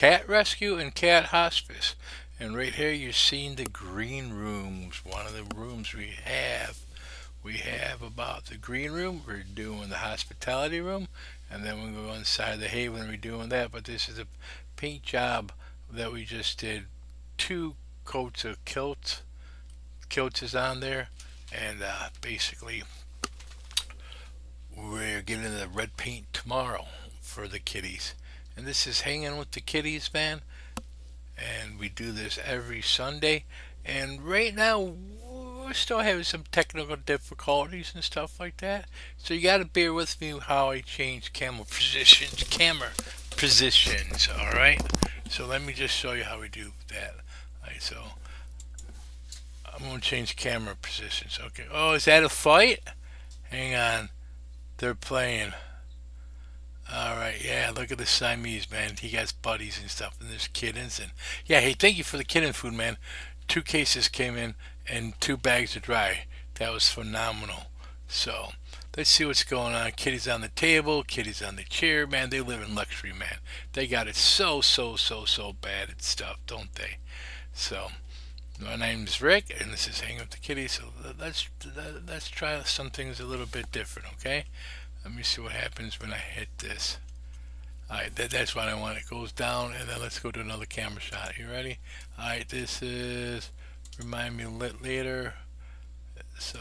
cat rescue and cat hospice. And right here you're seeing the green rooms, one of the rooms we have. We have about the green room, we're doing the hospitality room, and then we go inside the haven, we're doing that. But this is a paint job that we just did. Two coats of kilts is on there, and basically we're getting the red paint tomorrow for the kitties. And this is hanging with the kitties, man. And we do this every Sunday. And right now, we're still having some technical difficulties and stuff like that. So you got to bear with me how I change camera positions. All right. So let me just show you how we do that. All right. So I'm gonna change camera positions. Okay. Oh, is that a fight? Hang on. They're playing. All right, yeah. Look at the Siamese man. He got buddies and stuff, and there's kittens, and yeah. Hey, thank you for the kitten food, man. Two cases came in, and two bags of dry. That was phenomenal. So let's see what's going on. Kitties on the table, kitties on the chair, man. They live in luxury, man. They got it so bad and stuff, don't they? So my name's Rick, and this is Hang with the Kitties. So let's try some things a little bit different, okay? Let me see what happens when I hit this. Alright, that's what I want. It goes down, and then let's go to another camera shot. You ready? Alright, this is remind me later. So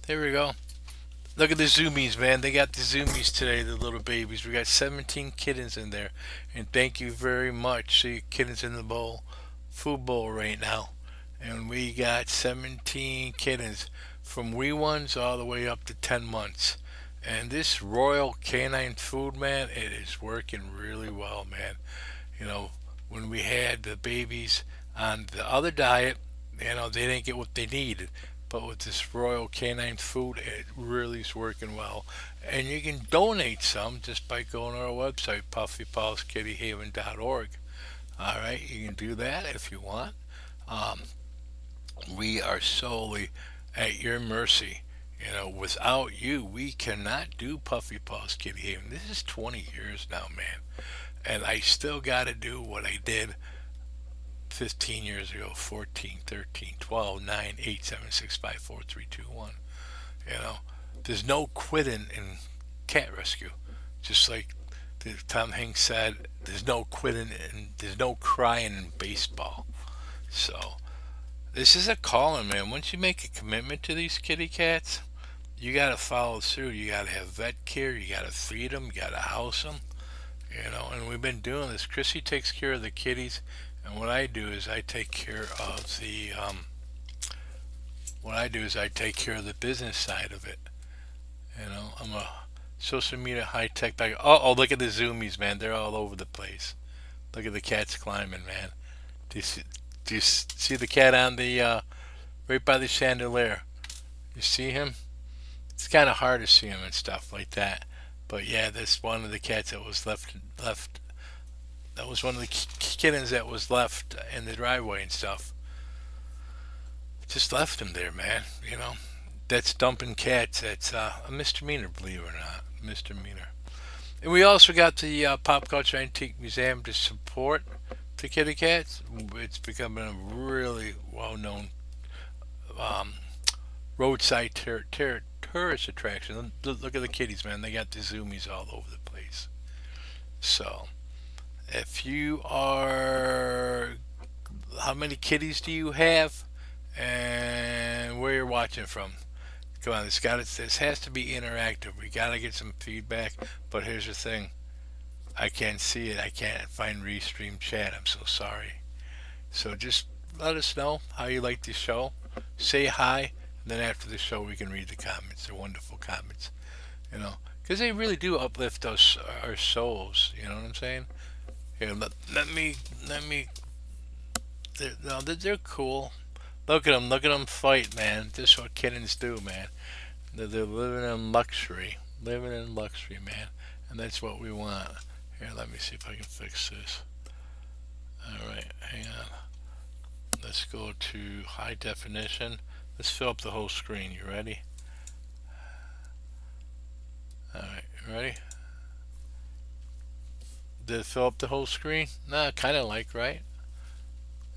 there we go. Look at the zoomies, man. They got the zoomies today, the little babies. We got 17 kittens in there, and thank you very much. See kittens in the bowl, food bowl right now, and we got 17 kittens from wee ones all the way up to 10 months. And this Royal Canine food, man, it is working really well, man. You know, when we had the babies on the other diet, they didn't get what they needed. But with this Royal Canine food, it really is working well. And you can donate some just by going to our website, puffypawskittyhaven.org. All right, you can do that if you want. Um, we are solely at your mercy. Without you, we cannot do Puffy Paws Kitty Haven. This is 20 years now, man. And I still got to do what I did 15 years ago, 14, 13, 12, 9, 8, 7, 6, 5, 4, 3, 2, 1. You know, there's no quitting in cat rescue. Just like Tom Hanks said, there's no quitting and there's no crying in baseball. So, this is a calling, man. Once you make a commitment to these kitty cats, you got to follow through. You got to have vet care. You got to feed them. You got to house them. And we've been doing this. Chrissy takes care of the kitties, and what I do is I take care of the business side of it. I'm a social media high tech back. Oh, look at the zoomies, man. They're all over the place. Look at the cats climbing, man. Do you see the cat on the right by the chandelier? You see him? It's kind of hard to see him and stuff like that. But yeah, that's one of the cats that was left. That was one of the kittens that was left in the driveway and stuff. Just left him there, man. That's dumping cats. That's a misdemeanor, believe it or not, misdemeanor. And we also got the Pop Culture Antique Museum to support the kitty cats. It's becoming a really well-known um, roadside tourist attraction. Look at the kitties, man. They got the zoomies all over the place. So, if you are, how many kitties do you have, and where you're watching from? Come on, this has to be interactive. We gotta get some feedback. But here's the thing: I can't see it. I can't find Restream chat. I'm so sorry. So just let us know how you like the show. Say hi, and then after the show we can read the comments. They're wonderful comments, because they really do uplift us, our souls. You know what I'm saying? Here, let me. They're cool. Look at them fight, man. This is what kittens do, man. They're living in luxury, man, and that's what we want. Here, let me see if I can fix this. All right, hang on. Let's go to high definition. Let's fill up the whole screen. You ready? All right, you ready? Did it fill up the whole screen? Nah, kind of like, right?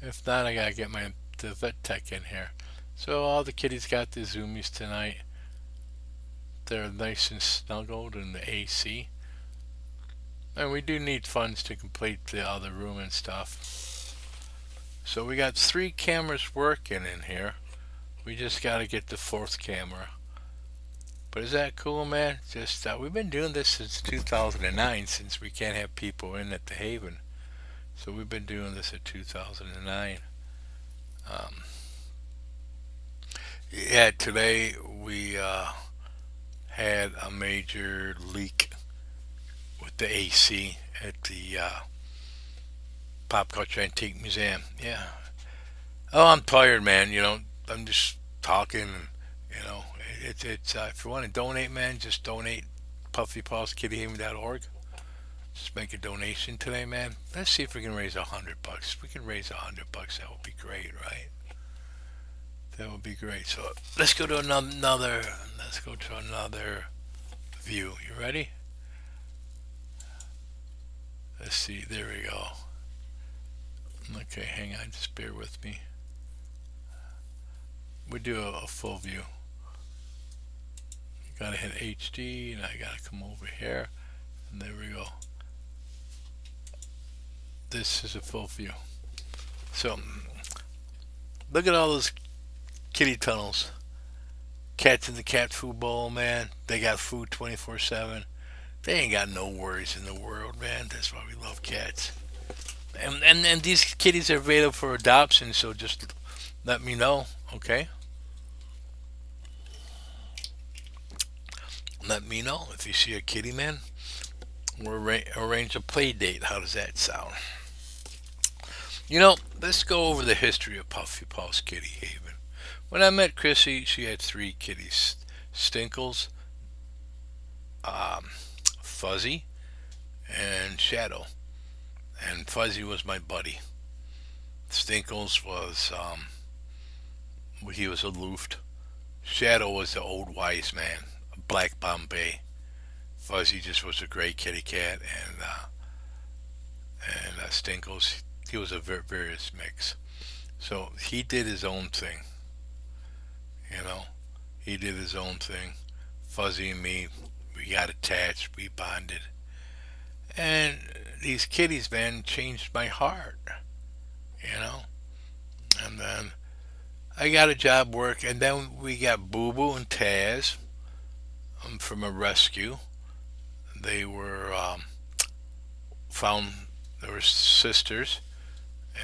If not, I gotta get my the vet tech in here. So all the kitties got the zoomies tonight. They're nice and snuggled in the AC. And we do need funds to complete the other room and stuff. So we got three cameras working in here. We just gotta get the fourth camera. But is that cool, man? Just we've been doing this since 2009, since we can't have people in at the Haven. So we've been doing this at 2009. Um, yeah, today we had a major leak with the AC at the Pop Culture Antique Museum. Yeah. Oh, I'm tired, man. I'm just talking. You know, it's if you want to donate, man, just donate. Puffy Paws Kitty Haven.org. Just make a donation today, man. Let's see if we can raise $100. If we can raise $100, that would be great, right? That would be great. So let's go to another. Let's go to another view. You ready? Let's see. There we go. Okay, hang on. Just bear with me. We do a full view. Gotta hit HD, and I gotta come over here, and there we go. This is a full view. So look at all those kitty tunnels. Cats in the cat food bowl, man. They got food 24/7. They ain't got no worries in the world, man. That's why we love cats. And these kitties are available for adoption, so just let me know, okay? Let me know if you see a kitty, man. We'll arrange a play date. How does that sound? Let's go over the history of Puffy Paws Kitty Haven. When I met Chrissy, she had three kitties: Stinkles, um, Fuzzy, and Shadow. And Fuzzy was my buddy. Stinkles was he was aloof. Shadow was the old wise man, a black Bombay. Fuzzy just was a great kitty cat, and Stinkles, he was a various mix. So he did his own thing, you know. He did his own thing. Fuzzy and me, we got attached, we bonded, and these kitties, man, changed my heart, you know. And then I got a job work, and then we got Boo Boo and Taz from a rescue. They were found. They were sisters,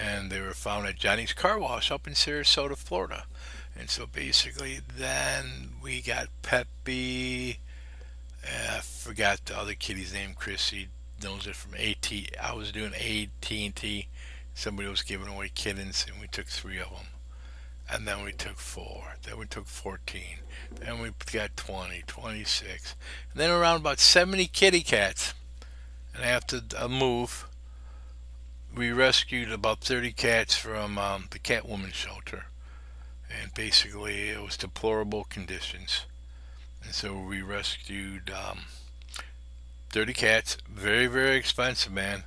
and they were found at Johnny's Car Wash up in Sarasota, Florida. And so basically, then we got Peppy. I forgot the other kitty's name. Chrissy knows it from AT. I was doing AT&T. Somebody was giving away kittens, and we took three of them. And then we took four. Then we took 14. Then we got 20, 26. And then around about 70 kitty cats. And after a move, we rescued about 30 cats from the Catwoman shelter. And basically, it was deplorable conditions. And so we rescued 30 cats. Very, very expensive, man.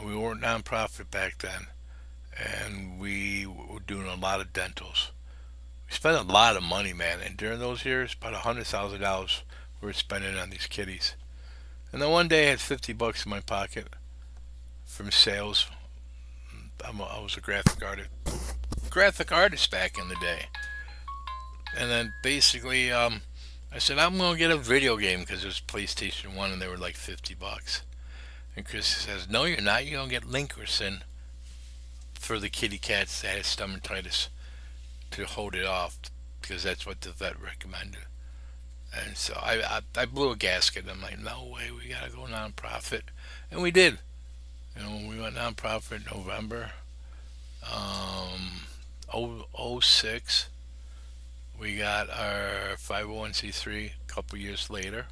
We weren't nonprofit back then. And we were doing a lot of dentals. We spent a lot of money, man. And during those years, about $100,000 we were spending on these kitties. And then one day I had $50 in my pocket from sales. I was a graphic artist back in the day. And then basically, I said I'm gonna get a video game because it was PlayStation 1 and they were like $50. And Chris says, "No, you're not. You're gonna get Linkerson for the kitty cats that had stomatitis to hold it off because that's what the vet recommended." And so I blew a gasket. I'm like, no way, we gotta go nonprofit, and we did. When we went nonprofit in November, 06, we got our 501c3 a couple years later,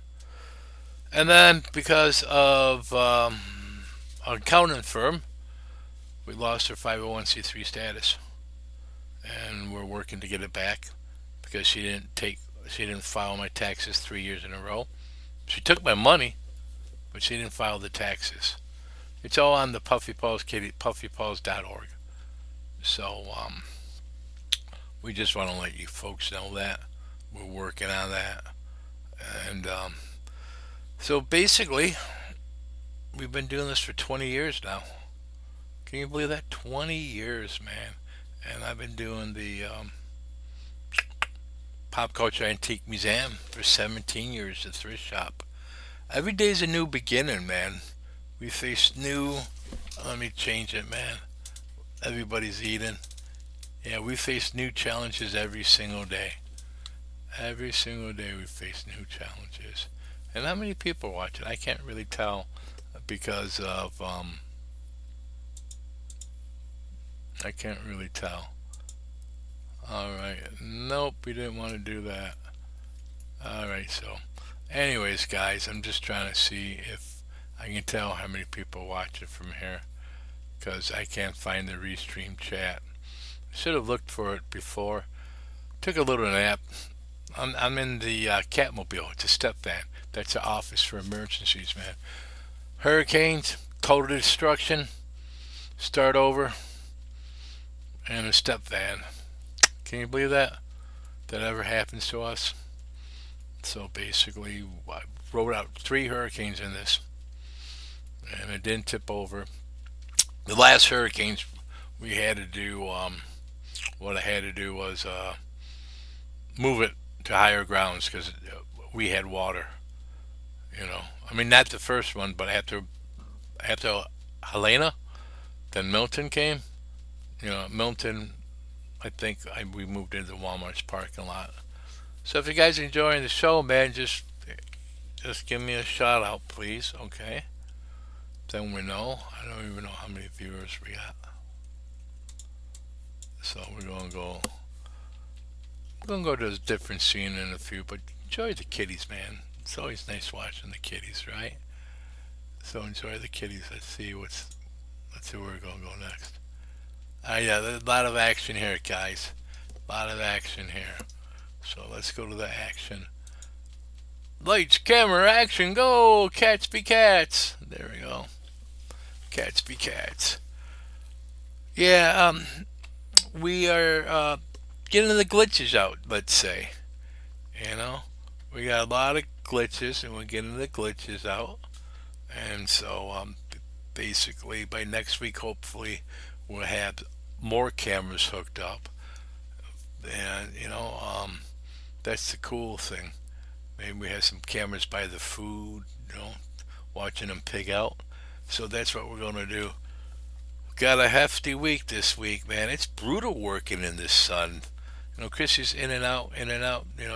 and then because of our accounting firm, we lost our 501c3 status, and we're working to get it back because she didn't file my taxes 3 years in a row. She took my money, but she didn't file the taxes. It's all on the Puffy Paws Kitty, puffypaws.org. So we just want to let you folks know that we're working on that. And so basically, we've been doing this for 20 years now. Can you believe that? 20 years, man. And I've been doing the Pop Culture Antique Museum for 17 years, the thrift shop. Every day's a new beginning, man. We face new. Let me change it, man. Everybody's eating. Yeah, we face new challenges every single day. Every single day we face new challenges. And how many people watch it? I can't really tell because of I can't really tell. All right. Nope, we didn't want to do that. All right. So, anyways, guys, I'm just trying to see if I can tell how many people watch it from here because I can't find the restream chat. Should have looked for it before. Took a little nap. I'm in the Catmobile. It's a step van. That's the office for emergencies, man. Hurricanes, total destruction, start over, and a step van. Can you believe that? That ever happens to us? So basically, I wrote out 3 hurricanes in this, and it didn't tip over. The last hurricanes we had to do, what I had to do was move it to higher grounds because we had water. I mean, not the first one, but after Helena, then Milton came. Milton, I think we moved into Walmart's parking lot. So if you guys are enjoying the show, man, just give me a shout out, please. Okay. Then we know. I don't even know how many viewers we got. So we're gonna go. We're gonna go to a different scene in a few, but enjoy the kitties, man. It's always nice watching the kitties, right? So enjoy the kitties. Let's see where we're gonna go next. Yeah, there's a lot of action here, guys. A lot of action here. So let's go to the action. Lights, camera, action, go! Cats be cats. There we go. Cats be cats. Yeah, we are getting the glitches out. Let's say, we got a lot of glitches, and we're getting the glitches out. And so, basically, by next week, hopefully, we'll have more cameras hooked up. And that's the cool thing. Maybe we have some cameras by the food, watching them pig out. So that's what we're gonna do. Got a hefty week this week, man. It's brutal working in this sun. Chrissy's in and out,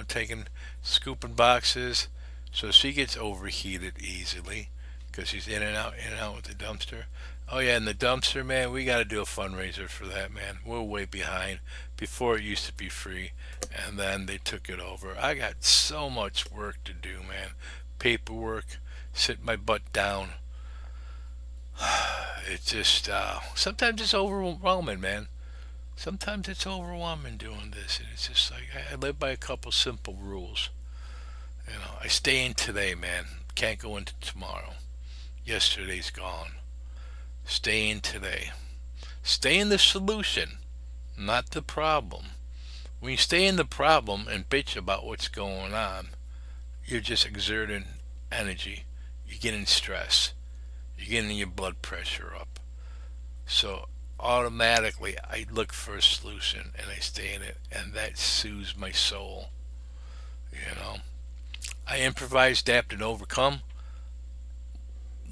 taking, scooping boxes. So she gets overheated easily because she's in and out with the dumpster. Oh yeah, and the dumpster, man, we got to do a fundraiser for that, man. We're way behind. Before it used to be free, and then they took it over. I got so much work to do, man. Paperwork, sit my butt down. It's just sometimes it's overwhelming, man. Sometimes it's overwhelming doing this, and it's just like I live by a couple simple rules. I stay in today, man. Can't go into tomorrow. Yesterday's gone. Stay in today. Stay in the solution, not the problem. When you stay in the problem and bitch about what's going on, you're just exerting energy. You're getting stress. You're getting your blood pressure up. So automatically I look for a solution and I stay in it, and that soothes my soul. I improvise, adapt, and overcome.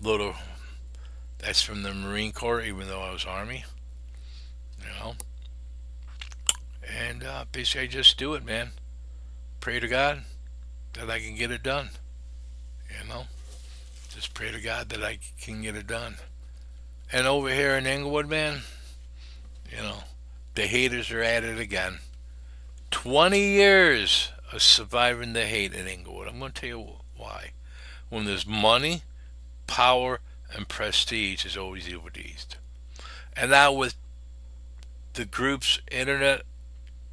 Little that's from the Marine Corps, even though I was Army. You know, and basically I just do it, man. Pray to God that I can get it done. You know, just pray to God that I can get it done. And over here in Inglewood, man, you know, the haters are at it again. 20 years of surviving the hate in Inglewood. I'm going to tell you why. When there's money, power, and prestige is always evil east. And now with the groups, internet,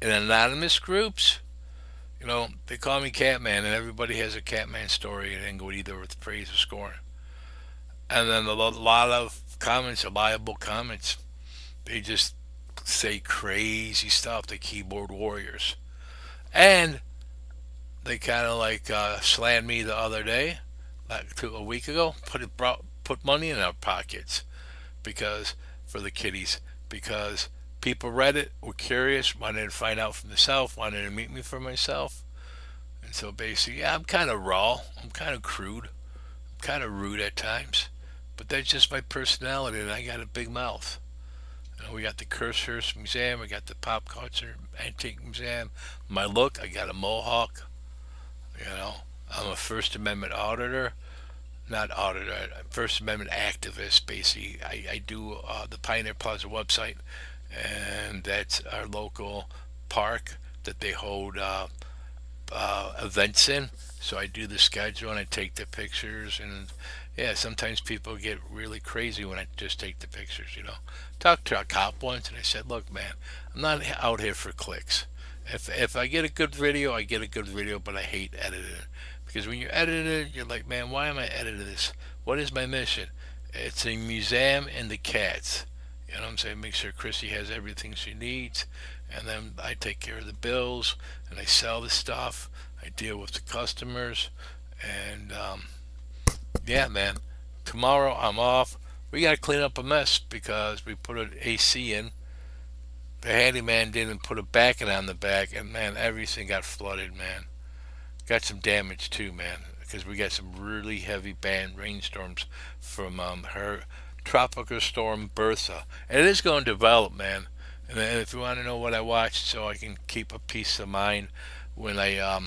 and anonymous groups, you know, they call me Catman, and everybody has a Catman story in Inglewood, either with praise or scorn. And then a lot of comments are liable comments. They just say crazy stuff. The keyboard warriors, and they kind of like slammed me the other day, like a week ago. Put money in our pockets because for the kitties because people read it, were curious, wanted to find out for themselves, wanted to meet me for myself, and so basically, yeah, I'm kind of raw, I'm kind of crude, I'm kind of rude at times, but that's just my personality, and I got a big mouth. You know, we got the Cursors Museum, we got the Pop Culture Antique Museum. My look, I got a mohawk. You know, I'm a First Amendment auditor, not auditor, First Amendment activist. Basically, I do the Pioneer Plaza website, and that's our local park that they hold events in. So I do the schedule and I take the pictures, and yeah, sometimes people get really crazy when I just take the pictures. You know, talked to a cop once and I said, "Look, man, I'm not out here for clicks. If I get a good video, I get a good video, but I hate editing because when you're editing it, you're like, man, why am I editing this? What is my mission? It's a museum and the cats. You know what I'm saying? Make sure Chrissy has everything she needs, and then I take care of the bills and I sell the stuff. I deal with the customers, and yeah, man. Tomorrow I'm off. We gotta clean up a mess because we put an AC in. The handyman didn't put a backing on the back, and man, everything got flooded, man. Got some damage too, man, because we got some really heavy band rainstorms from her tropical storm Bertha, and it is going to develop, man. And if you want to know what I watched, so I can keep a peace of mind when I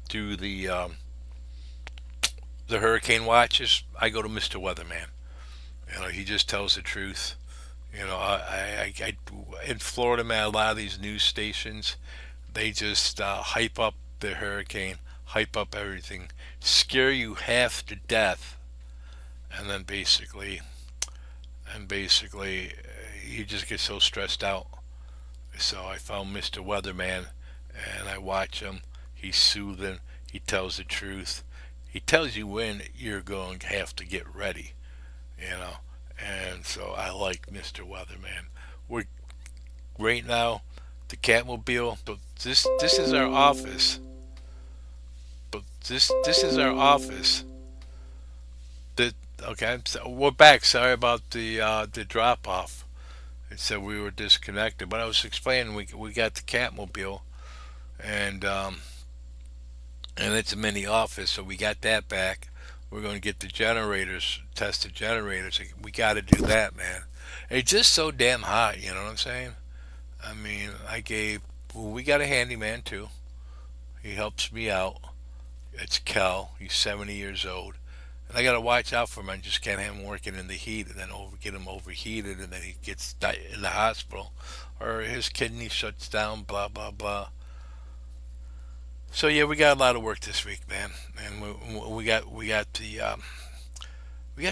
do the hurricane watches, I go to Mr. Weatherman. You know, he just tells the truth. You know, in Florida, man, a lot of these news stations, they just hype up the hurricane, hype up everything, scare you half to death, and then basically, you just get so stressed out. So I found Mr. Weatherman, and I watch him. He's soothing. He tells the truth. He tells you when you're going to have to get ready. You know, and so I like Mr. Weatherman. We're right now the Catmobile. But this is our office. But this is our office. The okay, so we're back. Sorry about the drop off. It said we were disconnected, but I was explaining we got the Catmobile, and and it's a mini office, so we got that back. We're going to get the generators, test the generators. We got to do that, man. It's just so damn hot, you know what I'm saying? I mean, well, we got a handyman too. He helps me out. It's Kel. He's 70 years old. And I got to watch out for him. I just can't have him working in the heat and then get him overheated and then he gets in the hospital or his kidney shuts down, blah, blah, blah. So yeah, we got a lot of work this week, man, and we got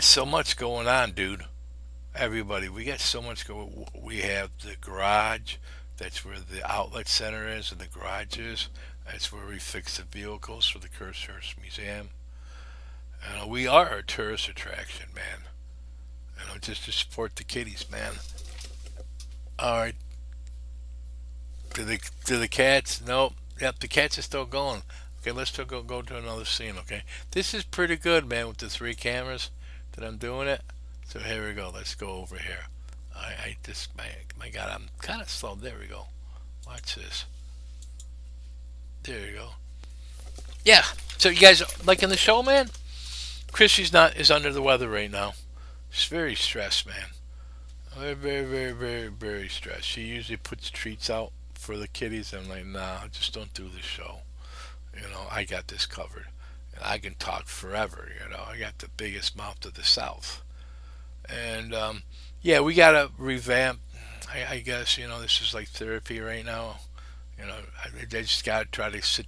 so much going on, dude. Everybody, we got so much going. We have the garage. That's where the outlet center is, and the garage is. That's where we fix the vehicles for the Cursors Museum. We are a tourist attraction, man. Just to support the kitties, man. All right, to the cats. Nope. Yep, the cats are still going. Okay, let's still go to another scene. Okay, this is pretty good, man, with the three cameras that I'm doing it. So here we go. Let's go over here. I just my God, I'm kind of slow. There we go. Watch this. There you go. Yeah. So you guys liking the show, man? Chrissy's not is under the weather right now. She's very stressed, man. Very, very, very, very, very stressed. She usually puts treats out for the kitties. I'm like, nah, just don't do the show. I got this covered. And I can talk forever. I got the biggest mouth to the south. And yeah, we gotta revamp. I guess this is like therapy right now. I just gotta try to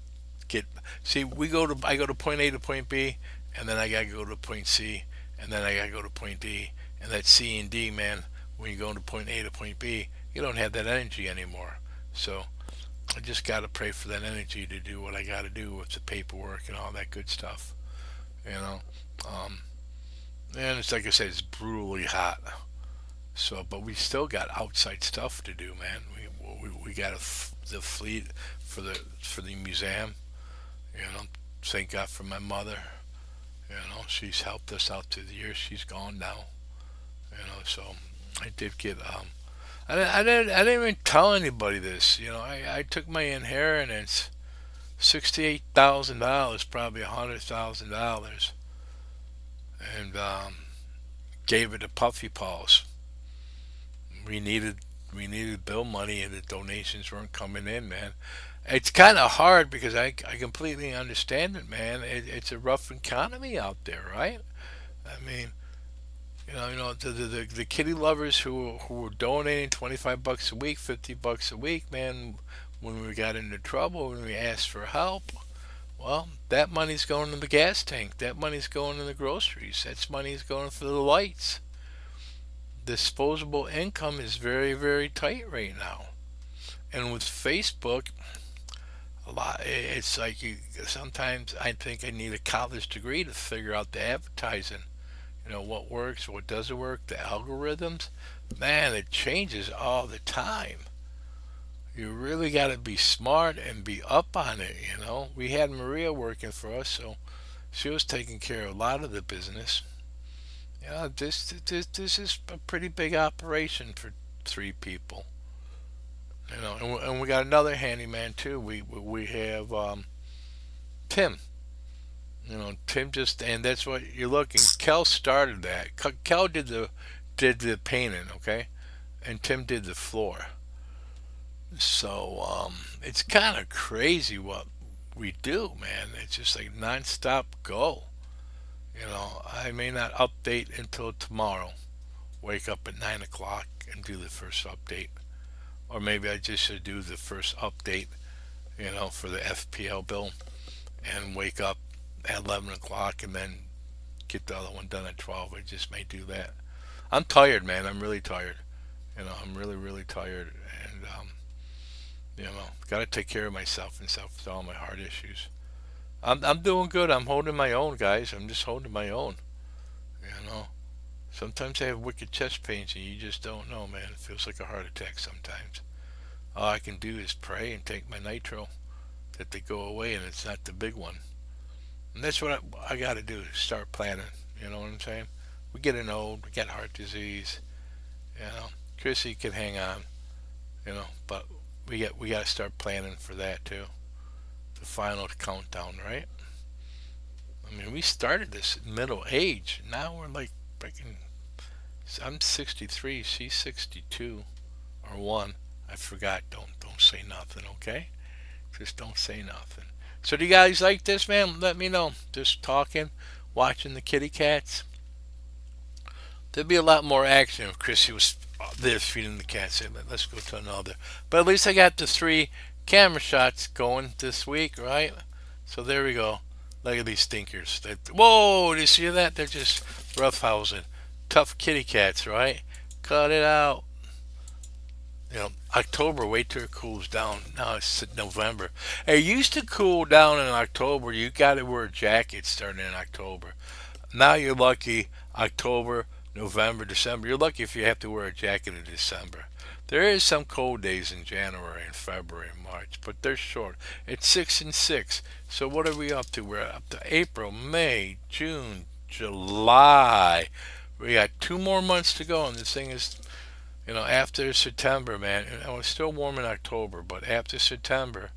get. See, I go to point A to point B, and then I gotta go to point C, and then I gotta go to point D, and that C and D, man. When you go to point A to point B, you don't have that energy anymore. So I just gotta pray for that energy to do what I gotta do with the paperwork and all that good stuff. You know. Um, And it's like I said, it's brutally hot. So, but we still got outside stuff to do, man. We got the fleet for the museum. You know, thank God for my mother. You know, she's helped us out through the years. She's gone now. You know, so I did get I didn't even tell anybody this. You know, I took my inheritance, $68,000, probably $100,000, and gave it to Puffy Paws. We needed we needed bill money, and the donations weren't coming in, man. It's kind of hard because I completely understand it, man. It's a rough economy out there, right? I mean, the kitty lovers who were donating 25 bucks a week, 50 bucks a week, man. When we got into trouble, when we asked for help, well, that money's going in the gas tank. That money's going in the groceries. That's money's going for the lights. Disposable income is very, very tight right now. And with Facebook, a lot. It's like sometimes I think I need a college degree to figure out the advertising. You know what works, what doesn't work, the algorithms. Man, it changes all the time. You really got to be smart and be up on it. You know, we had Maria working for us, so she was taking care of a lot of the business. You know, this is a pretty big operation for three people. You know, and we got another handyman too. We have Tim. You know, Tim just and that's what you're looking. Kel started that. Kel did the painting, okay, and Tim did the floor. So it's kind of crazy what we do, man. It's just like nonstop go. You know, I may not update until tomorrow. Wake up at 9 o'clock and do the first update, or maybe I just should do the first update. You know, for the FPL bill, and wake up at 11 o'clock and then get the other one done at 12. I just may do that. I'm tired, man. I'm really tired. You know, I'm really, really tired. And, got to take care of myself and stuff with all my heart issues. I'm doing good. I'm holding my own, guys. I'm just holding my own. You know, sometimes I have wicked chest pains and you just don't know, man. It feels like a heart attack sometimes. All I can do is pray and take my nitro that they go away and it's not the big one. And that's what I got to do, start planning. You know what I'm saying? We're getting old. We got heart disease. You know, Chrissy can hang on. You know, but we got to start planning for that too. The final countdown, right? I mean, we started this at middle age. Now we're like freaking. I'm 63. She's 62 or one. I forgot. Don't say nothing, okay? Just don't say nothing. So do you guys like this, man? Let me know. Just talking, watching the kitty cats. There'd be a lot more action if Chrissy was there feeding the cats. Let's go to another. But at least I got the three camera shots going this week, right? So there we go. Look at these stinkers. Whoa, do you see that? They're just roughhousing. Tough kitty cats, right? Cut it out. October, wait till it cools down. Now it's November. It used to cool down in October. You got to wear a jacket starting in October. Now you're lucky October, November, December. You're lucky if you have to wear a jacket in December. There is some cold days in January and February and March, but they're short. It's 6 and 6. So what are we up to? We're up to April, May, June, July. We got 2 more months to go, and this thing is after September, man, and it's still warm in October, but after September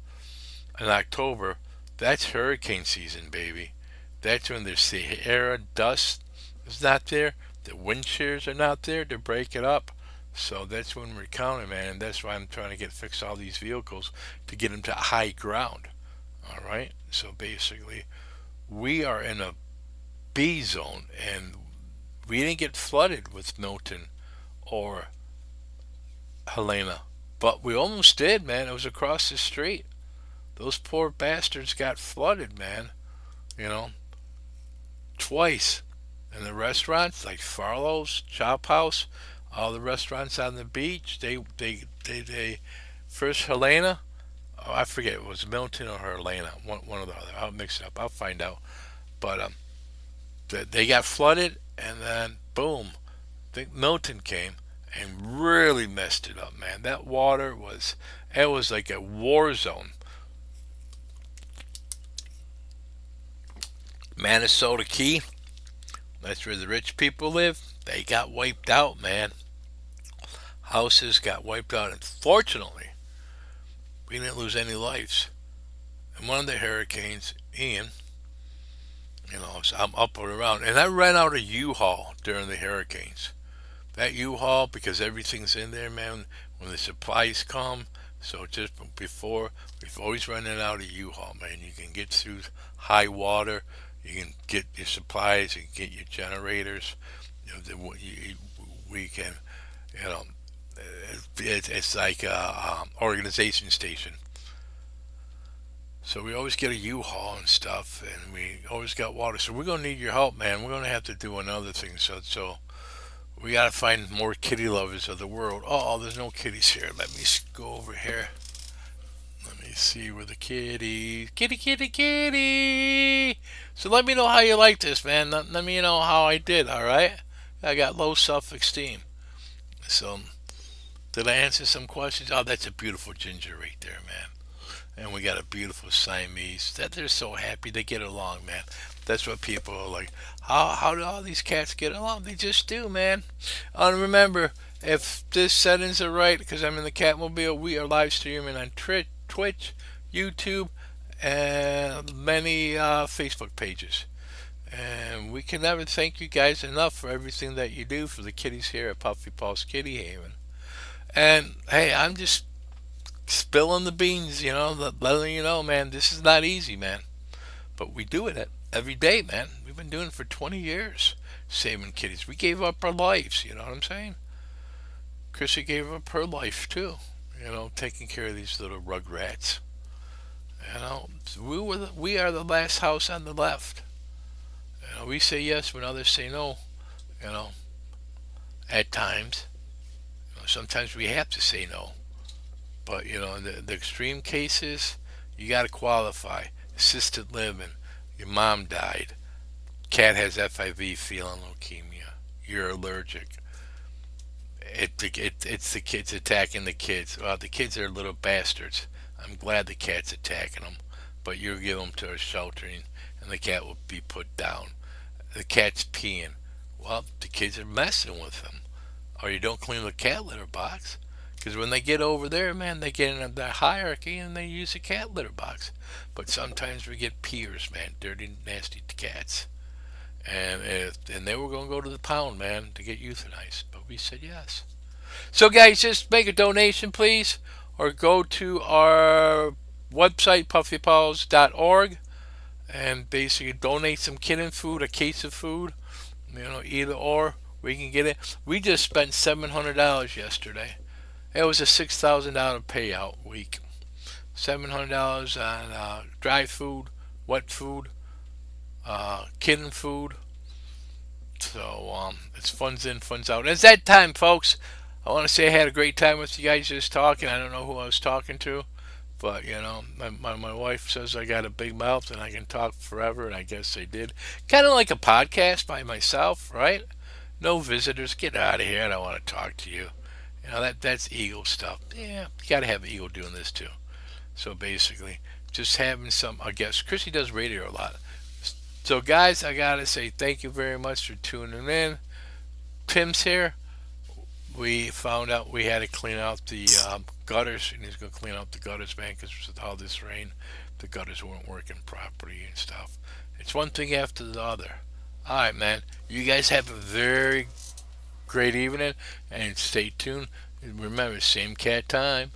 and October, that's hurricane season, baby. That's when the Sahara dust is not there, the wind shears are not there to break it up. So that's when we're counting, man, and that's why I'm trying to fix all these vehicles to get them to high ground. All right. So basically, we are in a B zone, and we didn't get flooded with Milton or Helena. But we almost did, man. It was across the street. Those poor bastards got flooded, man. You know, twice. And the restaurants like Farlow's, Chop House, all the restaurants on the beach, they first Helena, oh, I forget, it was Milton or Helena, one or the other. I'll mix it up. I'll find out. But they got flooded, and then boom, I think Milton came and really messed it up, man. That water was, it was like a war zone. Minnesota Key, that's where the rich people live. They got wiped out, man. Houses got wiped out. Unfortunately, we didn't lose any lives. And one of the hurricanes, Ian, so I'm up and around, and I ran out of U-Haul during the hurricanes. That U-Haul, because everything's in there, man. When the supplies come, so just before, we've always running out of U-Haul, man. You can get through high water. You can get your supplies. You can get your generators. We can, you know, it's like a organization station. So we always get a U-Haul and stuff, and we always got water. So we're gonna need your help, man. We're gonna have to do another thing. So we gotta find more kitty lovers of the world. Oh, there's no kitties here. Let me go over here. Let me see where the kitty, kitty, kitty, kitty. So let me know how you like this, man. Let me know how I did. All right. I got low self-esteem. So did I answer some questions? Oh, that's a beautiful ginger right there, man. And we got a beautiful Siamese. That they're so happy they get along, man. That's what people are like. How do all these cats get along? They just do, man. And remember, if this settings are right, because I'm in the Catmobile, we are live streaming on Twitch, YouTube, and many Facebook pages. And we can never thank you guys enough for everything that you do for the kitties here at Puffy Paws Kitty Haven. And hey, I'm just spilling the beans, letting you know, man, this is not easy, man. But we do it every day, man. We've been doing it for 20 years, saving kitties. We gave up our lives, you know what I'm saying? Chrissy gave up her life too, taking care of these little rugrats. We are the last house on the left. We say yes when others say no, you know, at times. Sometimes we have to say no. But in the extreme cases, you got to qualify. Assisted living. Your mom died. Cat has FIV, feline leukemia. You're allergic. It's the kids attacking the kids. Well, the kids are little bastards. I'm glad the cat's attacking them, but you give them to a shelter and the cat will be put down. The cat's peeing. Well, the kids are messing with them. Or you don't clean the cat litter box. Because when they get over there, man, they get in the hierarchy and they use a cat litter box. But sometimes we get peers, man, dirty, nasty cats. And they were going to go to the pound, man, to get euthanized. But we said yes. So, guys, just make a donation, please. Or go to our website, puffypaws.org, and basically donate some kitten food, a case of food. Either or. We can get it. We just spent $700 yesterday. It was a $6,000 payout week. $700 on dry food, wet food, kitten food. So it's funds in, funds out. And it's that time, folks. I want to say I had a great time with you guys just talking. I don't know who I was talking to, but my wife says I got a big mouth and I can talk forever, and I guess I did. Kind of like a podcast by myself, right? No visitors. Get out of here. I don't want to talk to you. That's ego stuff. Yeah, you got to have ego doing this too. So basically, just having some, I guess, Chrissy does radio a lot. So guys, I got to say thank you very much for tuning in. Tim's here. We found out we had to clean out the gutters, and he's going to clean out the gutters, man, because with all this rain, the gutters weren't working properly and stuff. It's one thing after the other. All right, man. You guys have a very great evening, and stay tuned. Remember, same cat time.